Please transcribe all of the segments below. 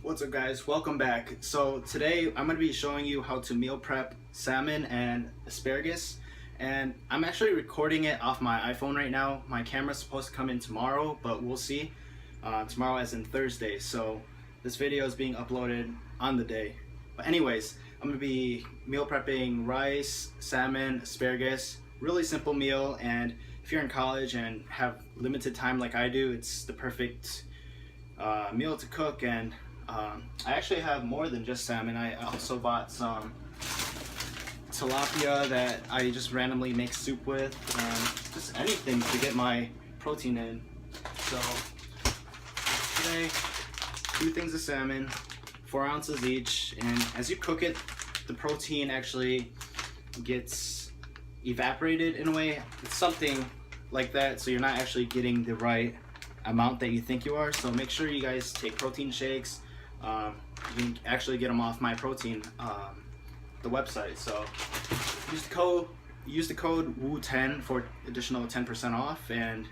What's up guys, welcome back. So today I'm going to be showing you how to meal prep salmon and asparagus, and I'm actually recording it off my iPhone right now. My camera's supposed to come in tomorrow, but we'll see. Tomorrow as in Thursday, so this video is being uploaded on the day. But anyways, I'm going to be meal prepping rice, salmon, asparagus. Really simple meal, and if you're in college and have limited time like I do, it's the perfect meal to cook. And I actually have more than just salmon. I also bought some tilapia that I just randomly make soup with, and just anything to get my protein in. So today, 2 things of salmon, 4 ounces each, and as you cook it, the protein actually gets evaporated in a way. It's something like that, so you're not actually getting the right amount that you think you are. So make sure you guys take protein shakes. You can actually get them off MyProtein, the website. So use the code WOO10 for additional 10% off, and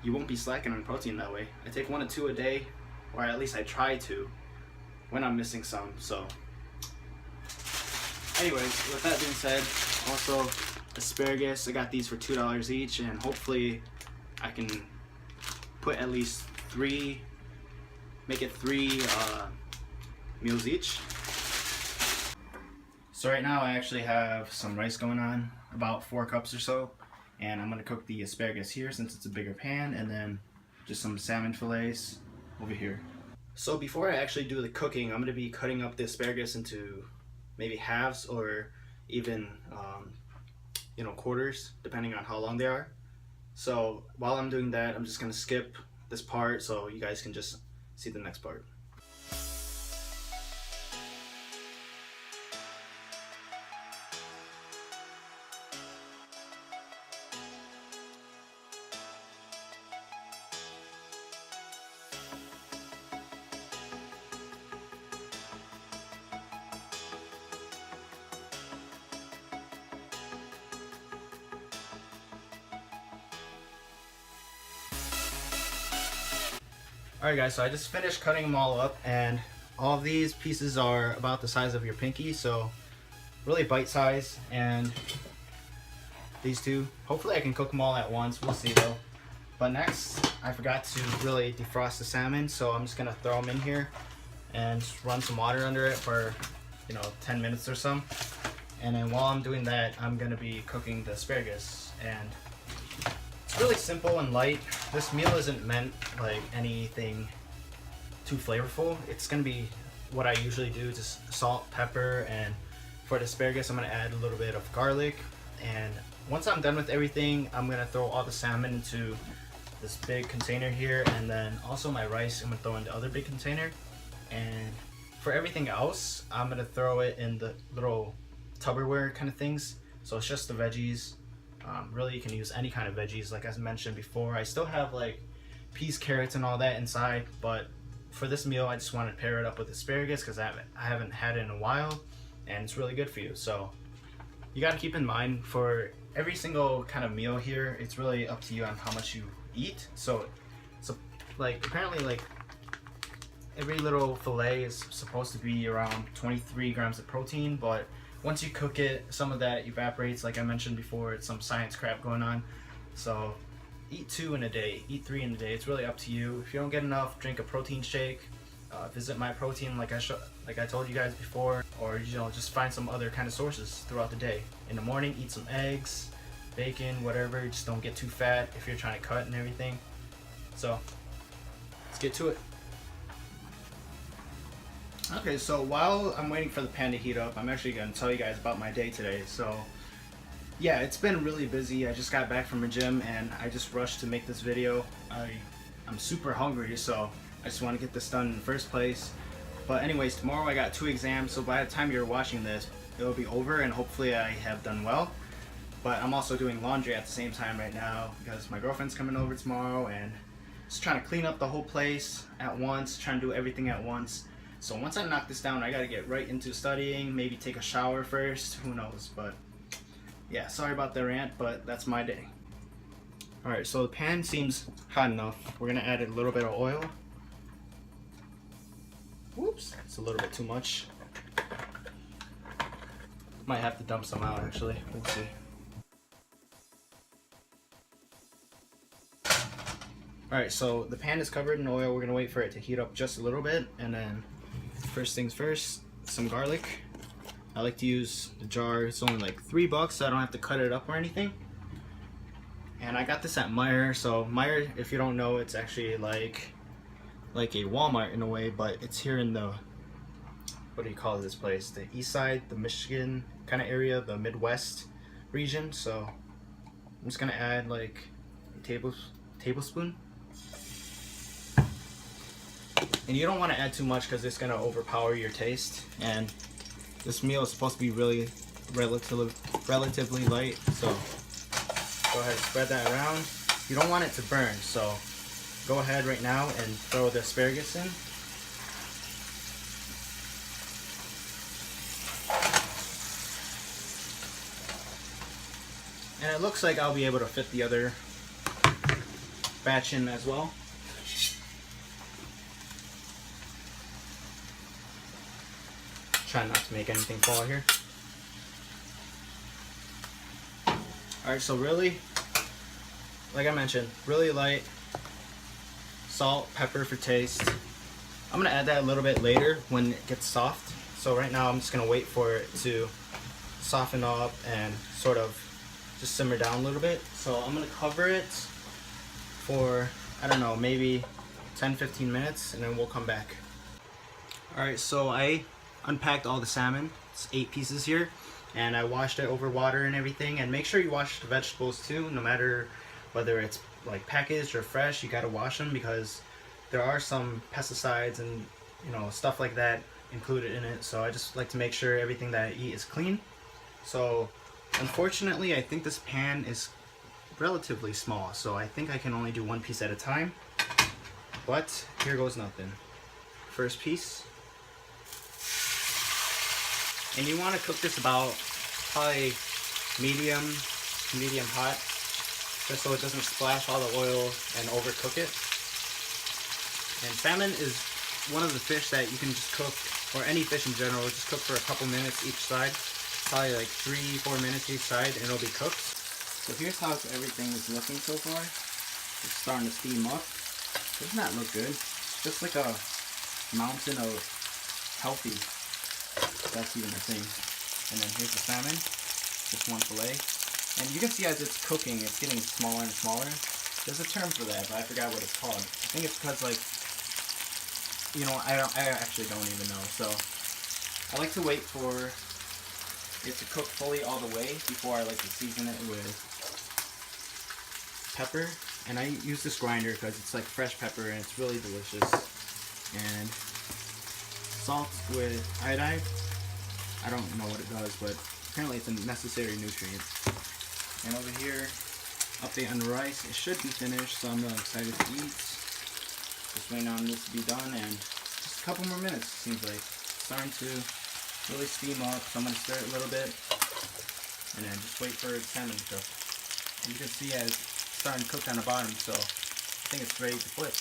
you won't be slacking on protein that way. I take 1 to 2 a day, or at least I try to when I'm missing some. So anyways, with that being said, also asparagus, I got these for $2 each, and hopefully I can put at least 3, make it 3 meals each. So right now I actually have some rice going on, about 4 cups or so, and I'm going to cook the asparagus here since it's a bigger pan, and then just some salmon fillets over here. So before I actually do the cooking, I'm going to be cutting up the asparagus into maybe halves or even quarters, depending on how long they are. So while I'm doing that, I'm just going to skip this part so you guys can just see the next part. Alright guys, so I just finished cutting them all up, and all of these pieces are about the size of your pinky, so really bite size. And these 2, hopefully I can cook them all at once, we'll see though. But next, I forgot to really defrost the salmon, so I'm just gonna throw them in here and just run some water under it for 10 minutes or so. And then while I'm doing that, I'm gonna be cooking the asparagus, and it's really simple and light. This meal isn't meant like anything too flavorful. It's gonna be what I usually do, just salt, pepper, and for the asparagus I'm gonna add a little bit of garlic. And once I'm done with everything, I'm gonna throw all the salmon into this big container here, and then also my rice I'm gonna throw in the other big container. And for everything else, I'm gonna throw it in the little Tupperware kind of things. So it's just the veggies. Really, you can use any kind of veggies, like I mentioned before. I still have like peas, carrots, and all that inside, but for this meal, I just want to pair it up with asparagus because I haven't had it in a while, and it's really good for you. So you got to keep in mind, for every single kind of meal here, it's really up to you on how much you eat. So like apparently like every little fillet is supposed to be around 23 grams of protein, but once you cook it, some of that evaporates. Like I mentioned before, it's some science crap going on. So eat 2 in a day, eat 3 in a day. It's really up to you. If you don't get enough, drink a protein shake. Visit MyProtein, like I told you guys before, or just find some other kind of sources throughout the day. In the morning, eat some eggs, bacon, whatever. Just don't get too fat if you're trying to cut and everything. So let's get to it. Okay, so while I'm waiting for the pan to heat up, I'm actually going to tell you guys about my day today. So yeah, it's been really busy. I just got back from the gym and I just rushed to make this video. I'm super hungry, so I just want to get this done in the first place. But anyways, tomorrow I got 2 exams, so by the time you're watching this, it'll be over and hopefully I have done well. But I'm also doing laundry at the same time right now because my girlfriend's coming over tomorrow, and just trying to clean up the whole place at once, trying to do everything at once. So once I knock this down, I gotta get right into studying, maybe take a shower first, who knows. But yeah, sorry about the rant, but that's my day. Alright, so the pan seems hot enough. We're gonna add a little bit of oil. Whoop. Oops, it's a little bit too much. Might have to dump some out actually. We'll see. Alright, so the pan is covered in oil. We're gonna wait for it to heat up just a little bit, and then first things first, some garlic. I like to use the jar. It's only like $3, so I don't have to cut it up or anything. And I got this at Meijer. So Meijer, if you don't know, it's actually like a Walmart in a way, but it's here in the, what do you call this place? The east side, the Michigan kind of area, the Midwest region. So I'm just gonna add like a tablespoon. And you don't want to add too much because it's gonna overpower your taste. And this meal is supposed to be really relatively light, so go ahead and spread that around. You don't want it to burn, so go ahead right now and throw the asparagus in. And it looks like I'll be able to fit the other batch in as well. Try not to make anything fall here. Alright, so really, like I mentioned, really light. Salt, pepper for taste. I'm going to add that a little bit later when it gets soft. So right now I'm just going to wait for it to soften up and sort of just simmer down a little bit. So I'm going to cover it for, I don't know, maybe 10-15 minutes, and then we'll come back. Alright, so I unpacked all the salmon. It's 8 pieces here, and I washed it over water and everything. And make sure you wash the vegetables too, no matter whether it's like packaged or fresh. You gotta wash them because there are some pesticides and stuff like that included in it. So I just like to make sure everything that I eat is clean. So unfortunately, I think this pan is relatively small, so I think I can only do 1 piece at a time. But here goes nothing. First piece. And you want to cook this about probably medium hot, just so it doesn't splash all the oil and overcook it. And salmon is one of the fish that you can just cook, or any fish in general, just cook for a couple minutes each side. Probably like 3-4 minutes each side, and it'll be cooked. So here's how everything is looking so far. It's starting to steam up. Doesn't that look good? It's just like a mountain of healthy. That's even a thing. And then here's the salmon, just 1 fillet. And you can see as it's cooking, it's getting smaller and smaller. There's a term for that, but I forgot what it's called. I think it's because, like, I actually don't even know. So I like to wait for it to cook fully all the way before I like to season it with pepper. And I use this grinder because it's like fresh pepper and it's really delicious. And salt with iodine. I don't know what it does, but apparently it's a necessary nutrient. And over here, update on the rice. It should be finished, so I'm really excited to eat. Just waiting on this to be done, and just a couple more minutes, it seems like. It's starting to really steam up, so I'm going to stir it a little bit, and then just wait for the salmon to cook. And you can see as it's starting to cook on the bottom, so I think it's ready to flip.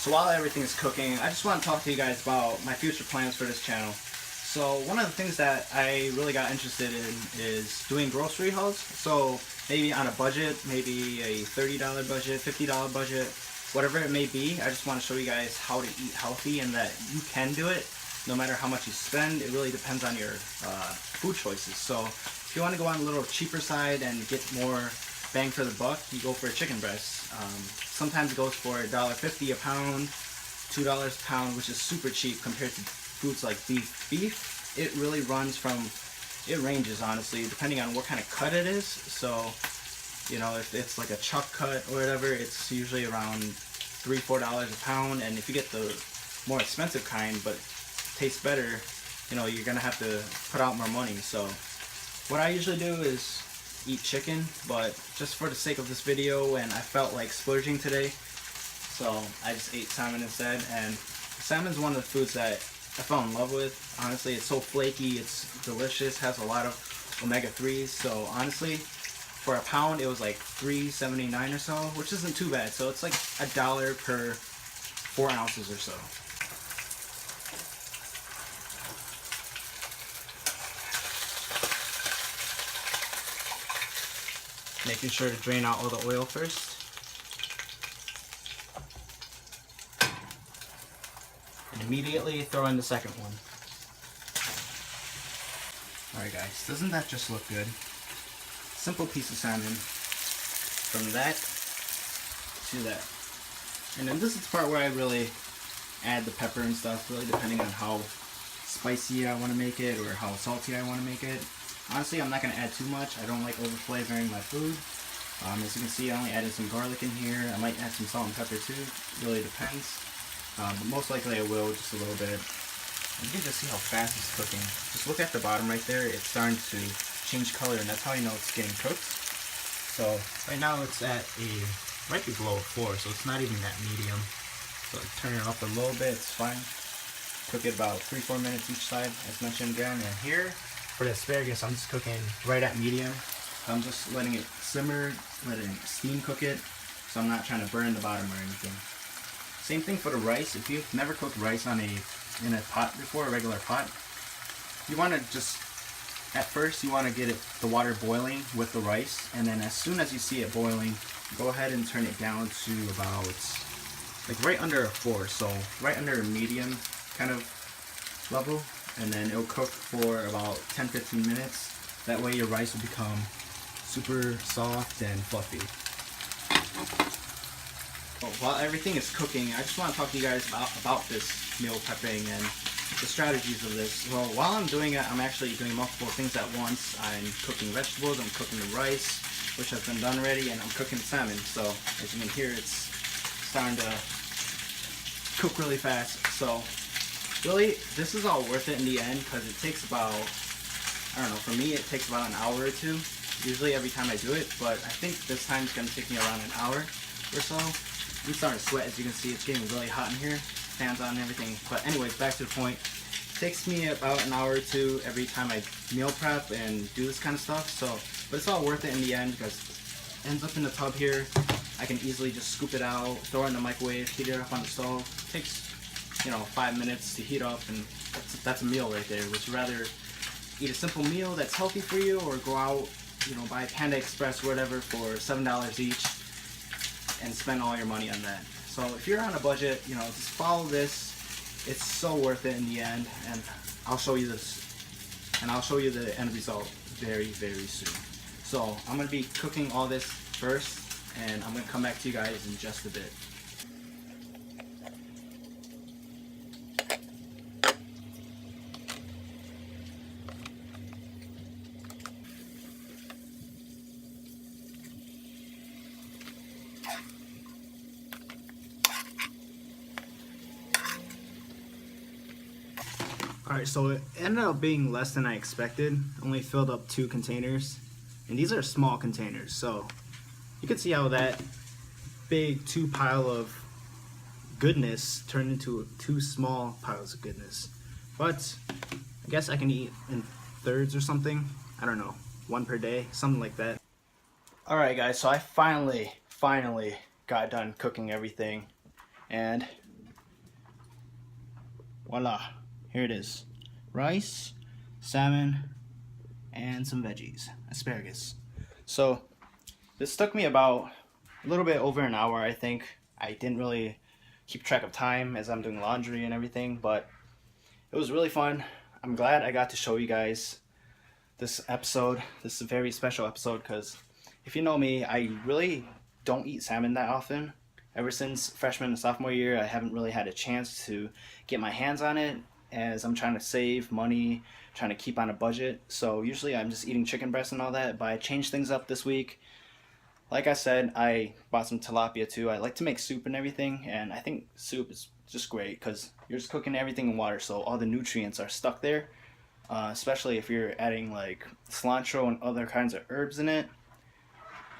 So while everything is cooking, I just want to talk to you guys about my future plans for this channel. So one of the things that I really got interested in is doing grocery hauls. So maybe on a budget, maybe a $30 budget, $50 budget, whatever it may be. I just want to show you guys how to eat healthy and that you can do it no matter how much you spend. It really depends on your food choices. So if you want to go on a little cheaper side and get more bang for the buck, you go for a chicken breast. Sometimes it goes for $1.50 a pound, $2 a pound, which is super cheap compared to foods like beef. Beef, it really runs from, it ranges honestly, depending on what kind of cut it is. So, if it's like a chuck cut or whatever, it's usually around $3-4 a pound. And if you get the more expensive kind, but tastes better, you're gonna have to put out more money. So what I usually do is eat chicken, but just for the sake of this video, and I felt like splurging today, so I just ate salmon instead. And salmon's one of the foods that I fell in love with. Honestly, it's so flaky, it's delicious, has a lot of omega-3s. So honestly, for a pound, it was like $3.79 or so, which isn't too bad. So it's like $1 per 4 ounces or so. Making sure to drain out all the oil first. And immediately throw in the second one. Alright guys, doesn't that just look good? Simple piece of salmon. From that to that. And then this is the part where I really add the pepper and stuff, really depending on how spicy I want to make it or how salty I want to make it. Honestly, I'm not going to add too much. I don't like over flavoring my food. As you can see, I only added some garlic in here. I might add some salt and pepper too. It really depends. But most likely I will, just a little bit. And you can just see how fast it's cooking. Just look at the bottom right there. It's starting to change color, and that's how you know it's getting cooked. So right now it's at right below 4, so it's not even that medium. So turn it up a little bit, it's fine. Cook it about 3-4 minutes each side, as mentioned again. And here, for the asparagus, I'm just cooking right at medium. I'm just letting it simmer, letting steam cook it, so I'm not trying to burn the bottom or anything. Same thing for the rice. If you've never cooked rice in a pot before, a regular pot, you want to just, at first you want to get the water boiling with the rice, and then as soon as you see it boiling, go ahead and turn it down to about like right under a 4, so right under a medium kind of level, and then it'll cook for about 10-15 minutes. That way your rice will become super soft and fluffy. Well, while everything is cooking, I just want to talk to you guys about this meal prepping and the strategies of this. Well, while I'm doing it, I'm actually doing multiple things at once. I'm cooking vegetables, I'm cooking the rice, which has been done already, and I'm cooking salmon. So as you can hear, it's starting to cook really fast. So really, this is all worth it in the end, because it takes about, I don't know, for me it takes about an hour or two, usually every time I do it, but I think this time it's going to take me around an hour or so. I'm starting to sweat, as you can see. It's getting really hot in here, fans on and everything. But anyways, back to the point. It takes me about an hour or two every time I meal prep and do this kind of stuff. So, but it's all worth it in the end, because it ends up in the tub here. I can easily just scoop it out, throw it in the microwave, heat it up on the stove. It takes, 5 minutes to heat up, and that's a meal right there. Would you rather eat a simple meal that's healthy for you, or go out, buy Panda Express or whatever for $7 each and spend all your money on that? So if you're on a budget, just follow this. It's so worth it in the end, and I'll show you this, and I'll show you the end result very, very soon. So I'm going to be cooking all this first, and I'm going to come back to you guys in just a bit. Alright, so it ended up being less than I expected. Only filled up 2 containers, and these are small containers, so you can see how that big 2 pile of goodness turned into 2 small piles of goodness. But I guess I can eat in thirds or something. I don't know, 1 per day, something like that. Alright guys, so I finally got done cooking everything, and voila. Here it is. Rice, salmon, and some veggies. Asparagus. So this took me about a little bit over an hour, I think. I didn't really keep track of time as I'm doing laundry and everything, but it was really fun. I'm glad I got to show you guys this episode. This is a very special episode, because if you know me, I really don't eat salmon that often. Ever since freshman and sophomore year, I haven't really had a chance to get my hands on it, as I'm trying to save money, trying to keep on a budget. So usually I'm just eating chicken breast and all that, but I changed things up this week. Like I said, I bought some tilapia too. I like to make soup and everything, and I think soup is just great because you're just cooking everything in water, so all the nutrients are stuck there, especially if you're adding like cilantro and other kinds of herbs in it.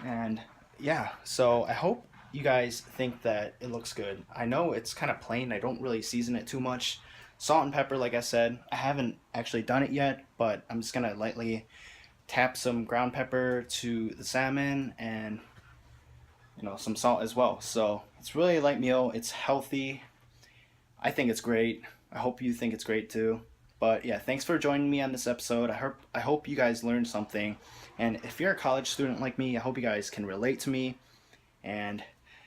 And yeah, so I hope you guys think that it looks good. I know it's kind of plain. I don't really season it too much, Salt and pepper, like I said. I haven't actually done it yet, but I'm just gonna lightly tap some ground pepper to the salmon and some salt as well. So it's really a light meal. It's healthy. I think it's great. I hope you think it's great too. But yeah, thanks for joining me on this episode. I hope you guys learned something. And if you're a college student like me, I hope you guys can relate to me. And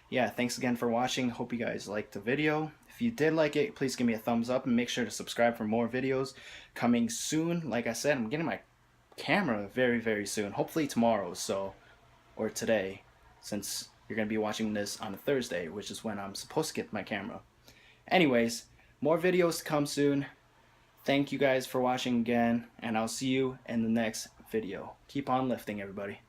yeah, thanks again for watching. Hope you guys liked the video. If you did like it, please give me a thumbs up and make sure to subscribe for more videos coming soon. Like I said, I'm getting my camera very, very soon. Hopefully tomorrow, or today, since you're going to be watching this on a Thursday, which is when I'm supposed to get my camera. Anyways, more videos to come soon. Thank you guys for watching again, and I'll see you in the next video. Keep on lifting, everybody.